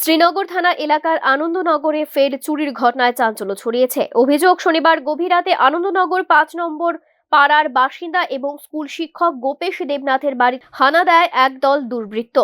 শ্রীনগর থানা এলাকার আনন্দনগরে ফের চুরির ঘটনায় চাঞ্চল্য ছড়িয়েছে। অভিযোগ, শনিবার গভীর রাতে আনন্দনগর ৫ নম্বর পাড়ার বাসিন্দা এবং স্কুল শিক্ষক গোপেশ দেবনাথের বাড়ি হানা দেয় একদল দুর্বৃত্ত।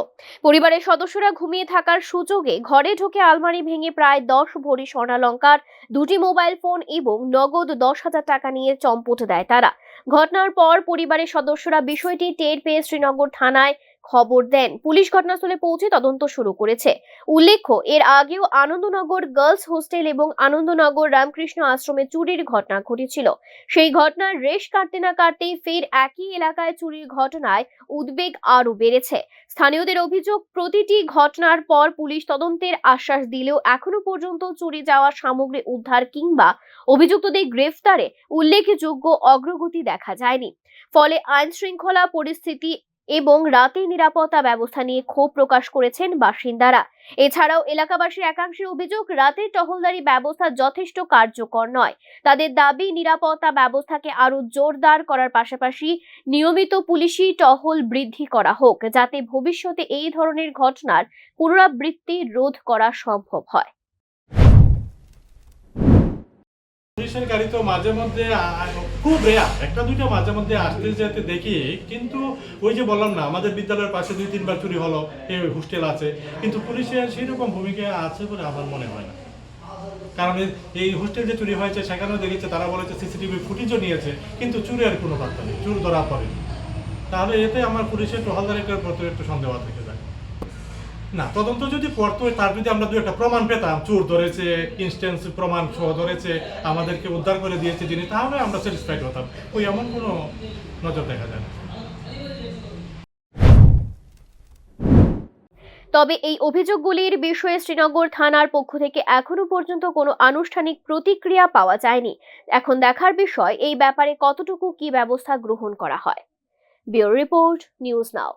পরিবারের সদস্যরা ঘুমিয়ে থাকার সুযোগে ঘরে ঢুকে আলমারি ভেঙে প্রায় ১০ ভরি স্বর্ণালংকার, ২টি মোবাইল ফোন এবং নগদ ১০,০০০ টাকা নিয়ে চম্পট দেয় তারা। ঘটনার পর পরিবারের সদস্যরা বিষয়টি টের পেয়ে শ্রীনগর থানায় খবর দেন। পুলিশ ঘটনাস্থলে পৌঁছে তদন্ত শুরু করেছে। উল্লেখ্য, এর আগেও আনন্দনগর গার্লস হোস্টেল এবং আনন্দনগর রামকৃষ্ণ আশ্রমে চুরির ঘটনা ঘটেছিল। সেই ঘটনার রেশ কাটতে না কাটতেই ফের একই এলাকায় চুরির ঘটনায় উদ্বেগ আরও বেড়েছে। স্থানীয়দের অভিযোগ, প্রতিটি ঘটনার পর পুলিশ তদন্তের আশ্বাস দিলেও এখনো পর্যন্ত চুরি যাওয়া সামগ্রী উদ্ধার কিংবা অভিযুক্তদের গ্রেফতারে উল্লেখযোগ্য অগ্রগতি দেখা যায়নি। ফলে আইন শৃঙ্খলা পরিস্থিতি এবং রাতের নিরাপত্তা ব্যবস্থা নিয়ে ক্ষোভ প্রকাশ করেছেন বাসিন্দারা। এছাড়াও এলাকাবাসীর একাংশের অভিযোগ, রাতের টহলদারি ব্যবস্থা যথেষ্ট কার্যকর নয়। তাদের দাবি, নিরাপত্তা ব্যবস্থাকে আরো জোরদার করার পাশাপাশি নিয়মিত পুলিশি টহল বৃদ্ধি করা হোক, যাতে ভবিষ্যতে এই ধরনের ঘটনার পুনরাবৃত্তি রোধ করা সম্ভব হয়। পুলিশের গাড়ি তো মাঝে মধ্যে খুব রেয়ার, একটা দুইটা মাঝে মধ্যে আসতে যেতে দেখি, কিন্তু ওই যে বললাম না, আমাদের বিদ্যালয়ের পাশে ২-৩ বার চুরি হলো, এই হোস্টেল আছে, কিন্তু পুলিশের সেই রকম ভূমিকা আছে বলে আমার মনে হয় না। কারণ এই হোস্টেল যে চুরি হয়েছে সেখানেও দেখেছে, তারা বলেছে সিসিটিভি ফুটেজও নিয়েছে, কিন্তু চুরের কোনো বার্তা নেই, চুর ধরা পড়েনি। তাহলে এতে আমার পুলিশের টহলদারিটার প্রতি একটু সন্দেহ থেকে যায়। না, তদন্ত যদি করতো, তার যদি আমরা ২-একটা প্রমাণ পেতাম, চোর ধরেছে, ইনস্ট্যান্স প্রমাণ সহ ধরেছে, আমাদেরকে উদ্ধার করে দিয়েছে জিনিস, তাহলে আমরা স্যাটিসফাইড হতাম। ওই এমন কোনো নজর দেখা যায় না। তবে এই অভিযোগগুলির বিষয়ে শ্রীনগর থানার পক্ষ থেকে এখনো পর্যন্ত কোনো আনুষ্ঠানিক প্রতিক্রিয়া পাওয়া যায়নি। এখন দেখার বিষয়, এই ব্যাপারে কতটুকু কি ব্যবস্থা গ্রহণ করা হয়। Bureau report, news now.